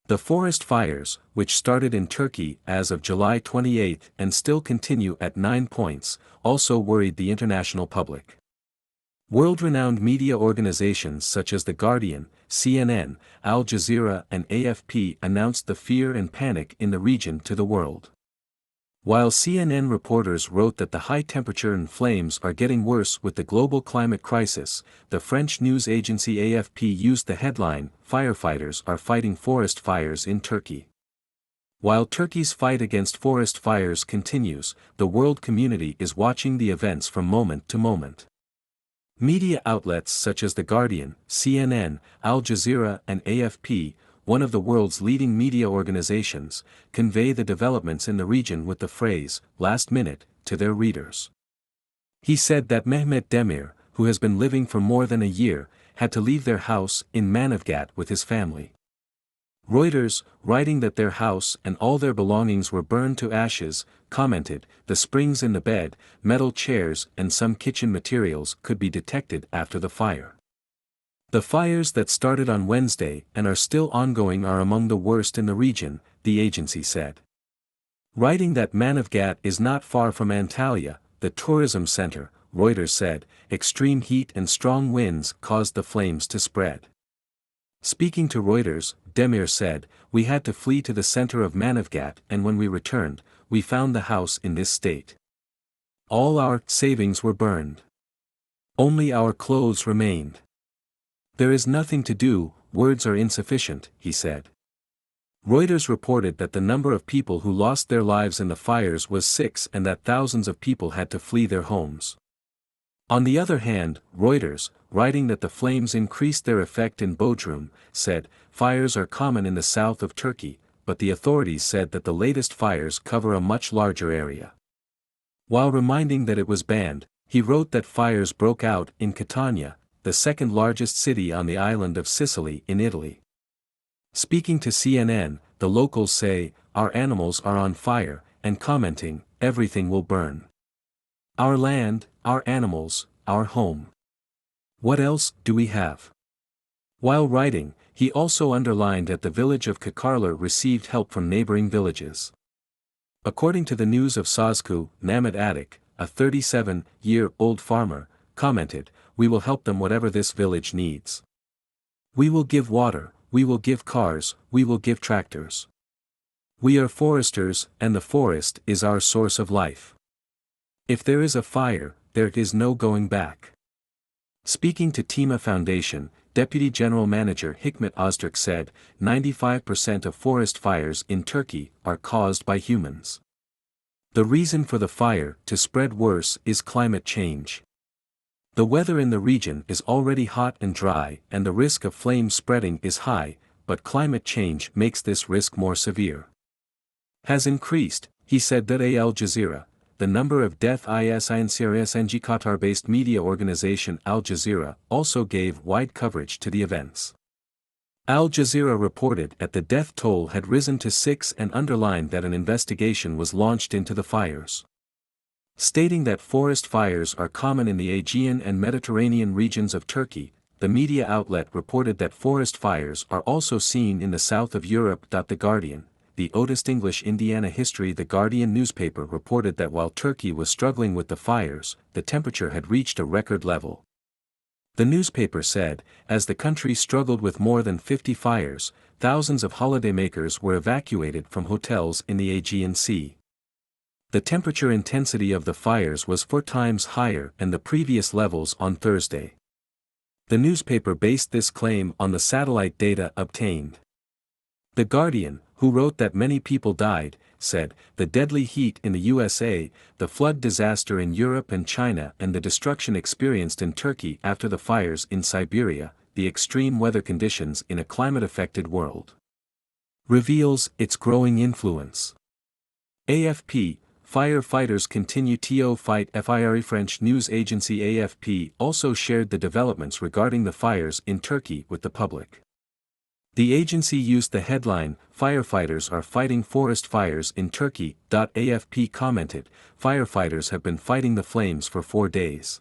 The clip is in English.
The forest fires, which started in Turkey as of July 28 and still continue at 9 points, also worried the international public. World-renowned media organizations such as The Guardian, CNN, Al Jazeera and AFP announced the fear and panic in the region to the world. While CNN reporters wrote that the high temperature and flames are getting worse with the global climate crisis, the French news agency AFP used the headline, "Firefighters are fighting forest fires in Turkey." While Turkey's fight against forest fires continues, the world community is watching the events from moment to moment. Media outlets such as The Guardian, CNN, Al Jazeera and AFP, one of the world's leading media organizations, convey the developments in the region with the phrase, "last minute," to their readers. He said that Mehmet Demir, who has been living for more than a year, had to leave their house in Manavgat with his family. Reuters, writing that their house and all their belongings were burned to ashes, commented, "The springs in the bed, metal chairs and some kitchen materials could be detected after the fire." The fires that started on Wednesday and are still ongoing are among the worst in the region, the agency said. Writing that Manavgat is not far from Antalya, the tourism center, Reuters said, extreme heat and strong winds caused the flames to spread. Speaking to Reuters, Demir said, "We had to flee to the center of Manavgat and when we returned, we found the house in this state. All our savings were burned. Only our clothes remained. There is nothing to do, words are insufficient," he said. Reuters reported that the number of people who lost their lives in the fires was 6 and that thousands of people had to flee their homes. On the other hand, Reuters, writing that the flames increased their effect in Bodrum, said, "Fires are common in the south of Turkey, but the authorities said that the latest fires cover a much larger area." While reminding that it was banned, he wrote that fires broke out in Catania, the second largest city on the island of Sicily in Italy. Speaking to CNN, the locals say, "Our animals are on fire," and commenting, "Everything will burn. Our land, our animals, our home. What else do we have?" While writing, he also underlined that the village of Kakarlar received help from neighboring villages. According to the news of Sazku, Mehmet Atik, a 37-year-old farmer, commented, "We will help them whatever this village needs. We will give water, we will give cars, we will give tractors. We are foresters and the forest is our source of life. If there is a fire, there is no going back." Speaking to Tima Foundation, Deputy General Manager Hikmet Öztürk said, 95% of forest fires in Turkey are caused by humans. The reason for the fire to spread worse is climate change. The weather in the region is already hot and dry and the risk of flame spreading is high, but climate change makes this risk more severe. Has increased, he said that Al Jazeera. The number of death is in serious and Qatar-based media organization Al Jazeera also gave wide coverage to the events. Al Jazeera reported that the death toll had risen to 6 and underlined that an investigation was launched into the fires. Stating that forest fires are common in the Aegean and Mediterranean regions of Turkey, the media outlet reported that forest fires are also seen in the south of Europe. The Guardian, the oldest English Indiana history The Guardian newspaper reported that while Turkey was struggling with the fires, the temperature had reached a record level. The newspaper said, as the country struggled with more than 50 fires, thousands of holidaymakers were evacuated from hotels in the Aegean Sea. The temperature intensity of the fires was 4 times higher than the previous levels on Thursday. The newspaper based this claim on the satellite data obtained. The Guardian, who wrote that many people died, said, "The deadly heat in the USA, the flood disaster in Europe and China and the destruction experienced in Turkey after the fires in Siberia, the extreme weather conditions in a climate-affected world, reveals its growing influence." AFP, firefighters continue to fight fire. French news agency AFP also shared the developments regarding the fires in Turkey with the public. The agency used the headline, "Firefighters are fighting forest fires in Turkey." AFP commented, "Firefighters have been fighting the flames for 4 days.